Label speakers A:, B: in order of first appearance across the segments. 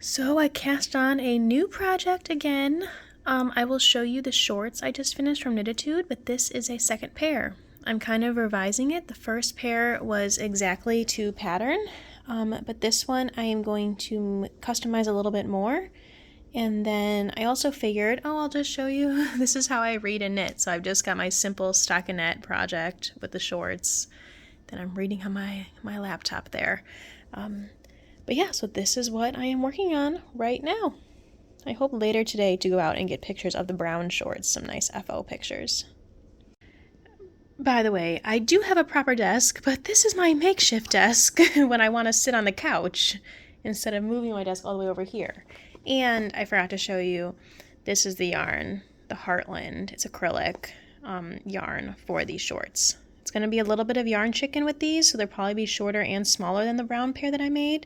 A: So I cast on a new project again. I will show you the shorts I just finished from Knititude, but this is a second pair. I'm kind of revising it. The first pair was exactly to pattern, but this one I am going to customize a little bit more. And then I also figured, I'll just show you, this is how I read and knit. So I've just got my simple stockinette project with the shorts that I'm reading on my laptop there. But yeah, so this is what I am working on right now. I hope later today to go out and get pictures of the brown shorts, some nice FO pictures. By the way, I do have a proper desk, but this is my makeshift desk when I want to sit on the couch instead of moving my desk all the way over here. And I forgot to show you, this is the yarn, the Heartland. It's acrylic yarn for these shorts. It's going to be a little bit of yarn chicken with these, so they'll probably be shorter and smaller than the brown pair that I made.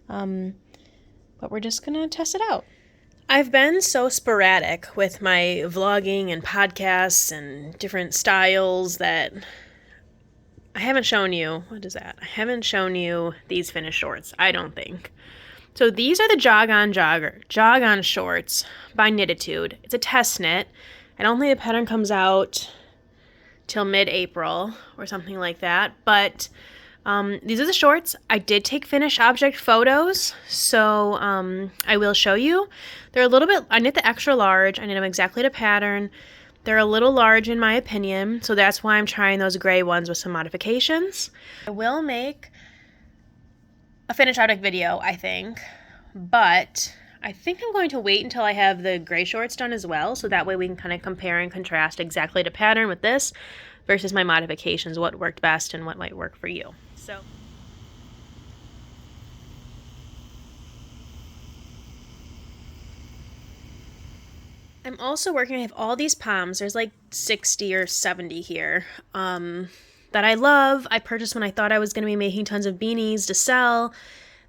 A: But we're just going to test it out. I've been so sporadic with my vlogging and podcasts and different styles that I haven't shown you, what is that? I haven't shown you these finished shorts, I don't think. So these are the Jog On shorts by Knititude. It's a test knit. I don't think the pattern comes out till mid-April or something like that, but these are the shorts. I did take finished object photos, so I will show you. They're a little bit, I knit the extra large. I knit them exactly to pattern. They're a little large in my opinion, so that's why I'm trying those gray ones with some modifications. I will make a finished object video, I think, but I think I'm going to wait until I have the gray shorts done as well, so that way we can kind of compare and contrast exactly to pattern with this versus my modifications, what worked best and what might work for you. So I'm also working, I have all these poms, there's like 60 or 70 here, that I love. I purchased when I thought I was going to be making tons of beanies to sell.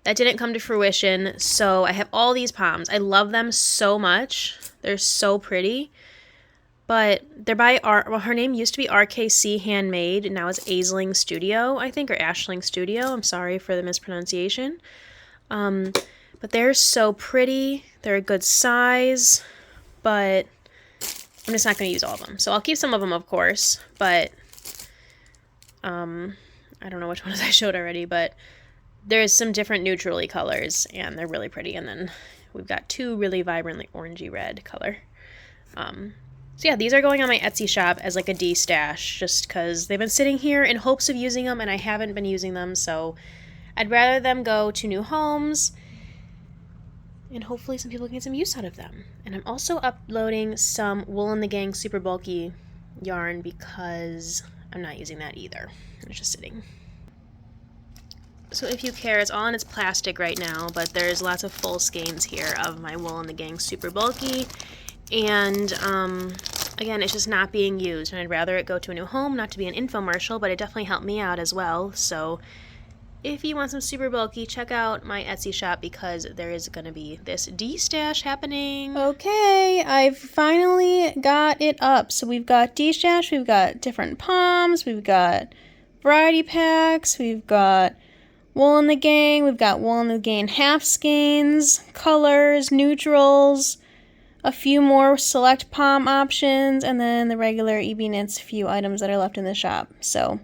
A: That didn't come to fruition, so I have all these poms. I love them so much. They're so pretty. But they're by, well, her name used to be RKC Handmade, and now it's Aisling Studio, I think, or Ashling Studio. I'm sorry for the mispronunciation. But they're so pretty. They're a good size, but I'm just not going to use all of them. So I'll keep some of them, of course, but I don't know which ones I showed already, but there's some different neutrally colors, and they're really pretty. And then we've got two really vibrantly orangey red color. So yeah, these are going on my Etsy shop as like a destash, just because they've been sitting here in hopes of using them, and I haven't been using them, so I'd rather them go to new homes, and hopefully some people can get some use out of them. And I'm also uploading some Wool and the Gang super bulky yarn because I'm not using that either. It's just sitting. So if you care, it's all in its plastic right now, but there's lots of full skeins here of my Wool and the Gang super bulky. And again, it's just not being used, and I'd rather it go to a new home, not to be an infomercial, but it definitely helped me out as well. So if you want some super bulky, check out my Etsy shop because there is going to be this destash happening. Okay, I've finally got it up. So we've got destash, we've got different poms, we've got variety packs, we've got Wool and the Gang, we've got Wool and the Gang half skeins, colors, neutrals, a few more select pom options, and then the regular EB Knits few items that are left in the shop. So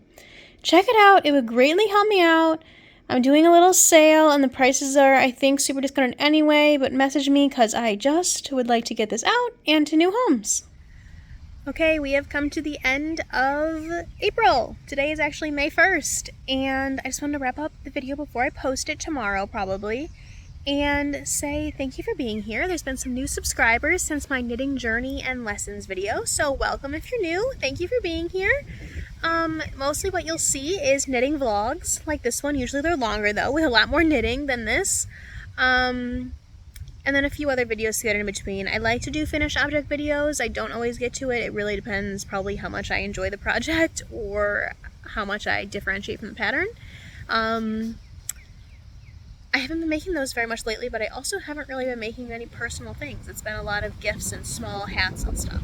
A: check it out. It would greatly help me out. I'm doing a little sale, and the prices are, I think, super discounted anyway, but message me because I just would like to get this out and to new homes. Okay, we have come to the end of April. Today is actually May 1st, and I just wanted to wrap up the video before I post it tomorrow, probably, and say thank you for being here. There's been some new subscribers since my knitting journey and lessons video, so welcome if you're new. Thank you for being here. Mostly what you'll see is knitting vlogs like this one. Usually they're longer though, with a lot more knitting than this. And then a few other videos scattered in between. I like to do finished object videos. I don't always get to it. It really depends probably how much I enjoy the project or how much I differentiate from the pattern. I haven't been making those very much lately, but I also haven't really been making any personal things. It's been a lot of gifts and small hats and stuff.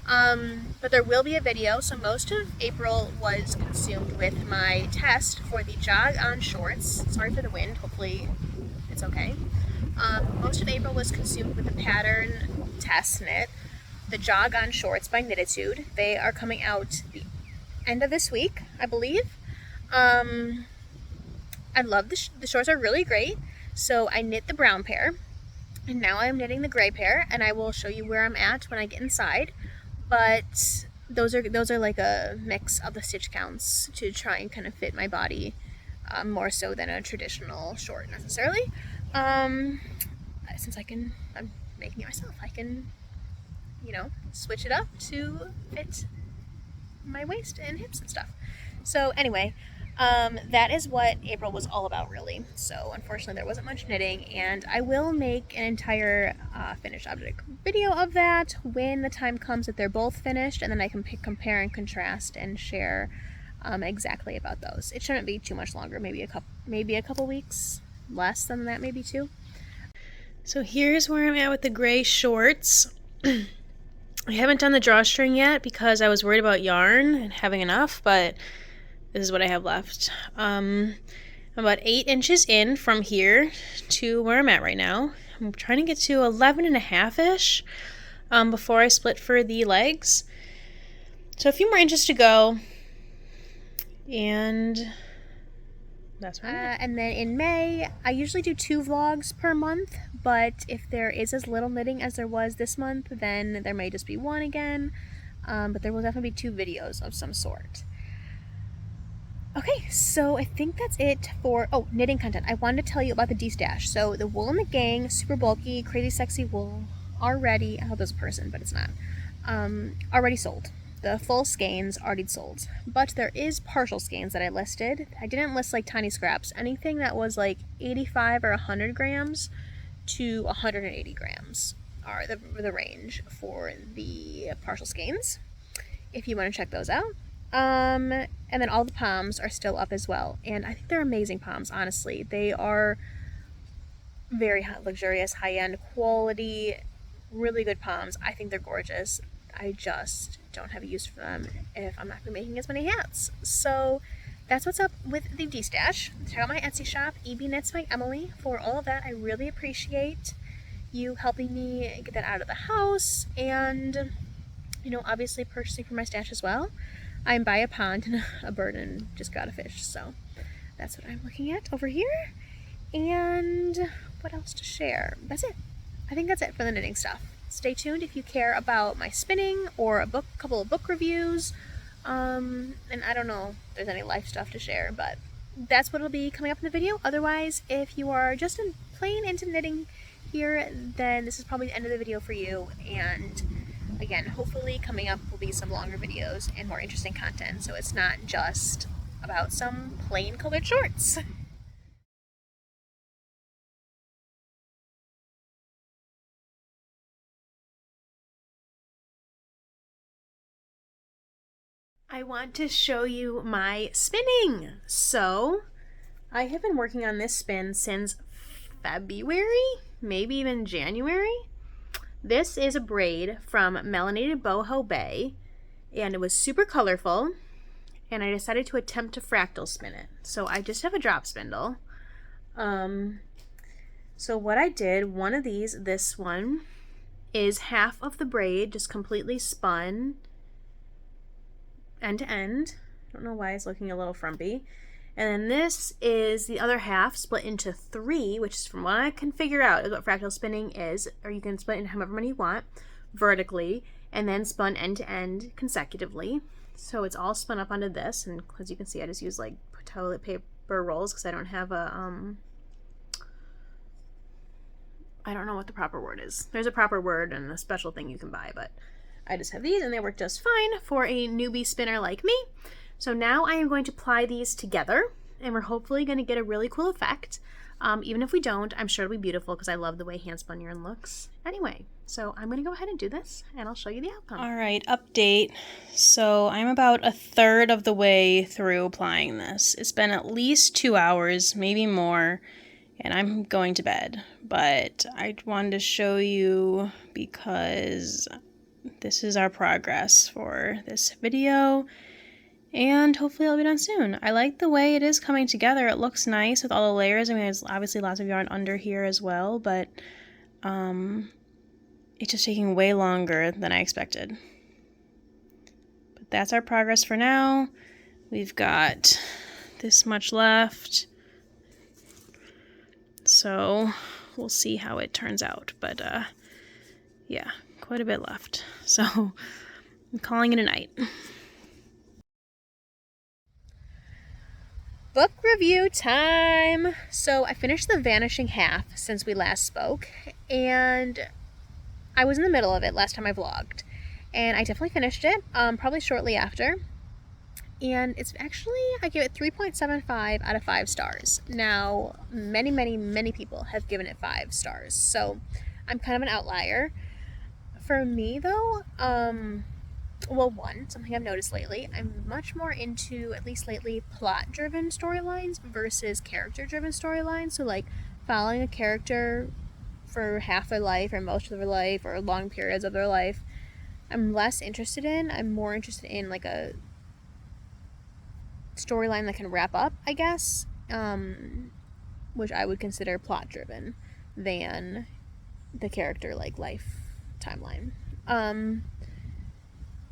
A: But there will be a video. So most of April was consumed with my test for the jog on shorts. Sorry for the wind, hopefully it's okay. Most of April was consumed with the pattern test knit, the jog on shorts by Knititude. They are coming out the end of this week, I believe. I love the shorts are really great. So I knit the brown pair, and now I'm knitting the gray pair, and I will show you where I'm at when I get inside. But those are like a mix of the stitch counts to try and kind of fit my body more so than a traditional short necessarily. Since I'm making it myself, I can, switch it up to fit my waist and hips and stuff. So anyway, that is what April was all about, really. So unfortunately there wasn't much knitting, and I will make an entire finished object video of that when the time comes that they're both finished, and then I can compare and contrast and share exactly about those. It shouldn't be too much longer, maybe a couple weeks, less than that, maybe 2. So here's where I'm at with the gray shorts. I haven't done the drawstring yet because I was worried about yarn and having enough, but this is what I have left. I'm about 8 inches in from here to where I'm at right now. I'm trying to get to 11.5-ish before I split for the legs. So a few more inches to go, and that's right. And then in May, I usually do 2 vlogs per month, but if there is as little knitting as there was this month, then there may just be 1 again, but there will definitely be 2 videos of some sort. Okay, so I think that's it for, knitting content. I wanted to tell you about the Destash. So the Wool in the Gang, super bulky, crazy sexy wool, already, I hope there's a person, but it's not, already sold. The full skeins already sold, but there is partial skeins that I listed. I didn't list like tiny scraps. Anything that was like 85 or 100 grams to 180 grams are the range for the partial skeins, if you want to check those out. And then all the poms are still up as well, and I think they're amazing poms, honestly. They are very luxurious, high-end quality, really good poms. I think they're gorgeous. I just don't have a use for them if I'm not going to be making as many hats. So that's what's up with the Destash. Check out my Etsy shop, EB Knits by Emily, for all of that. I really appreciate you helping me get that out of the house, and obviously purchasing for my stash as well. I'm by a pond and a bird and just got a fish, so that's what I'm looking at over here. And what else to share? That's it. I think that's it for the knitting stuff. Stay tuned if you care about my spinning or a couple of book reviews. And I don't know if there's any life stuff to share, but that's what will be coming up in the video. Otherwise, if you are just plain into knitting here, then this is probably the end of the video for you. And again, hopefully coming up will be some longer videos and more interesting content, so it's not just about some plain colored shorts. I want to show you my spinning. So I have been working on this spin since February, maybe even January. This is a braid from Melanated Boho Bay, and it was super colorful, and I decided to attempt to fractal spin it. So I just have a drop spindle. So what I did, one of these, this one, is half of the braid just completely spun end to end. I don't know why it's looking a little frumpy. And then this is the other half split into 3, which is, from what I can figure out, is what fractal spinning is, or you can split in however many you want, vertically, and then spun end to end consecutively. So it's all spun up onto this, and as you can see, I just use like toilet paper rolls because I don't have a, I don't know what the proper word is. There's a proper word and a special thing you can buy, but I just have these, and they work just fine for a newbie spinner like me. So now I am going to ply these together, and we're hopefully going to get a really cool effect. Even if we don't, I'm sure it'll be beautiful because I love the way hand-spun yarn looks. Anyway, so I'm going to go ahead and do this, and I'll show you the outcome. All right, update. So I'm about 1/3 of the way through applying this. It's been at least 2 hours, maybe more, and I'm going to bed. But I wanted to show you because this is our progress for this video, and hopefully it'll be done soon. I like the way it is coming together. It looks nice with all the layers. I mean, there's obviously lots of yarn under here as well, but it's just taking way longer than I expected. But that's our progress for now. We've got this much left, so we'll see how it turns out. But yeah, quite a bit left. So I'm calling it a night. Book review time! So I finished The Vanishing Half since we last spoke, and I was in the middle of it last time I vlogged, and I definitely finished it, probably shortly after. And it's actually, I gave it 3.75 out of 5 stars. Now, many people have given it 5 stars, so I'm kind of an outlier. For me, though, well, one, something I've noticed lately, I'm much more into, at least lately, plot-driven storylines versus character-driven storylines. So, like, following a character for half their life, or most of their life, or long periods of their life, I'm less interested in. I'm more interested in, like, a storyline that can wrap up, I guess, which I would consider plot-driven, than the character, like, life timeline.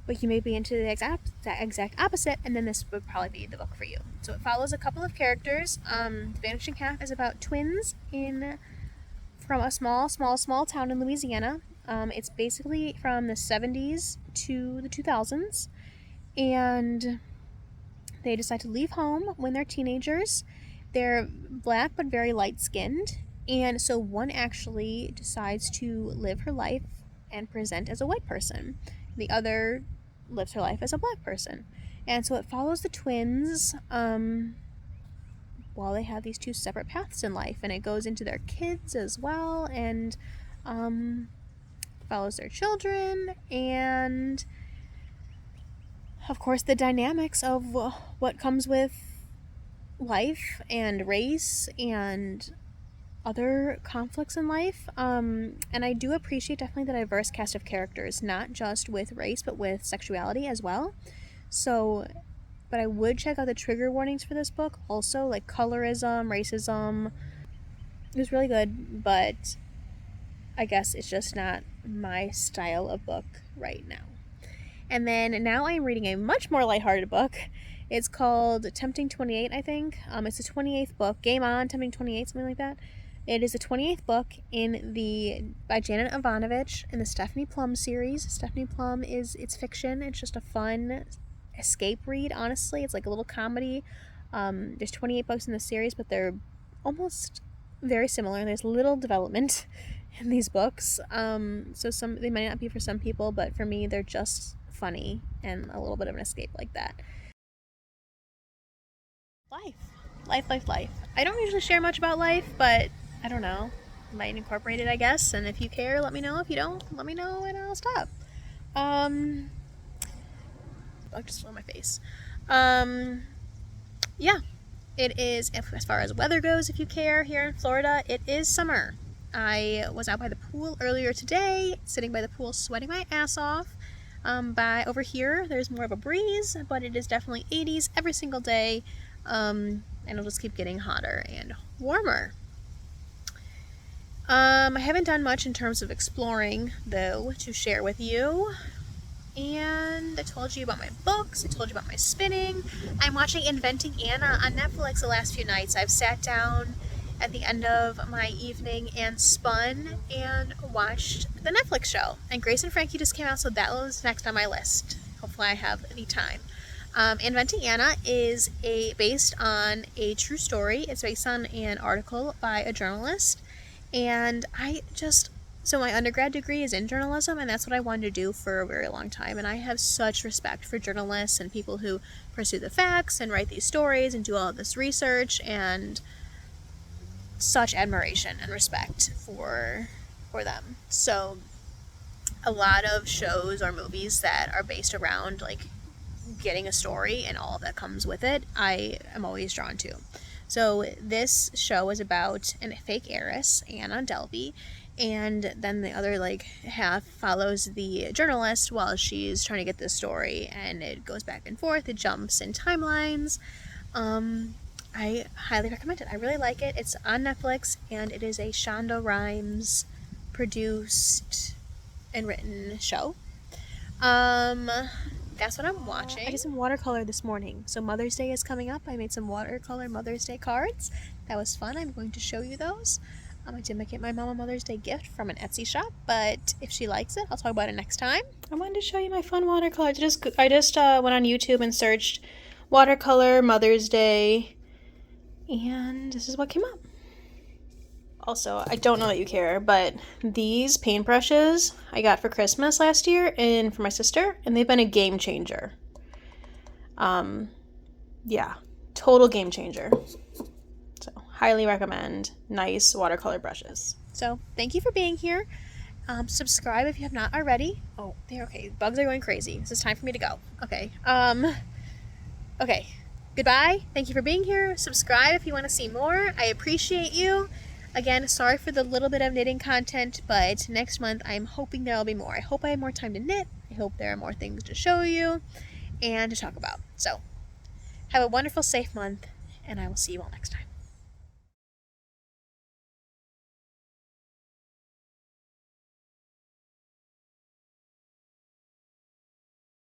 A: But you may be into the exact opposite, and then this would probably be the book for you. So it follows a couple of characters. The Vanishing Half is about twins from a small town in Louisiana. It's basically from the 70s to the 2000s, and they decide to leave home when they're teenagers. They're black but very light-skinned, and so one actually decides to live her life and present as a white person. The other lives her life as a black person. And so it follows the twins while they have these two separate paths in life, and it goes into their kids as well, and follows their children, and of course the dynamics of what comes with life and race and other conflicts in life. And I do appreciate definitely the diverse cast of characters, not just with race, but with sexuality as well. So, but I would check out the trigger warnings for this book also, like colorism, racism. It was really good, but I guess it's just not my style of book right now. And then now I'm reading a much more lighthearted book. It's called Tempting 28, I think. It's the 28th book. Game On, Tempting 28, something like that. It is the 28th book by Janet Ivanovich in the Stephanie Plum series. Stephanie Plum it's fiction. It's just a fun escape read, honestly. It's like a little comedy. There's 28 books in the series, but they're almost very similar. There's little development in these books. So they might not be for some people, but for me, they're just funny and a little bit of an escape like that. Life. I don't usually share much about life, but I don't know. I might incorporate it, I guess. And if you care, let me know. If you don't, let me know and I'll stop. I'll just blow my face. Yeah. It is, as far as weather goes, if you care, here in Florida, it is summer. I was out by the pool earlier today, sitting by the pool, sweating my ass off. Over here, there's more of a breeze, but it is definitely 80s every single day. And it'll just keep getting hotter and warmer. I haven't done much in terms of exploring, though, to share with you. And I told you about my books, I told you about my spinning. I'm watching Inventing Anna on Netflix the last few nights. I've sat down at the end of my evening and spun and watched the Netflix show. And Grace and Frankie just came out, so that was next on my list. Hopefully I have the time. Inventing Anna is based on a true story. It's based on an article by a journalist. And so my undergrad degree is in journalism, and that's what I wanted to do for a very long time. And I have such respect for journalists and people who pursue the facts and write these stories and do all of this research, and such admiration and respect for them. So a lot of shows or movies that are based around like getting a story and all that comes with it, I am always drawn to. So this show is about a fake heiress, Anna Delvey, and then the other like half follows the journalist while she's trying to get this story, and it goes back and forth, it jumps in timelines. I highly recommend it. I really like it. It's on Netflix, and it is a Shonda Rhimes produced and written show. That's what I'm watching. I did some watercolor this morning. So Mother's Day is coming up. I made some watercolor Mother's Day cards. That was fun. I'm going to show you those. I did get my mom a Mother's Day gift from an Etsy shop, but if she likes it, I'll talk about it next time. I wanted to show you my fun watercolor. I just went on YouTube and searched watercolor Mother's Day, and this is what came up. Also, I don't know that you care, but these paintbrushes I got for Christmas last year and for my sister, and they've been a game changer. Yeah, total game changer. So, highly recommend nice watercolor brushes. So, thank you for being here. Subscribe if you have not already. Oh, they're okay. Bugs are going crazy. This is time for me to go. Okay. Okay. Goodbye. Thank you for being here. Subscribe if you want to see more. I appreciate you. Again, sorry for the little bit of knitting content, but next month I'm hoping there'll be more. I hope I have more time to knit. I hope there are more things to show you and to talk about. So, have a wonderful, safe month, and I will see you all next time.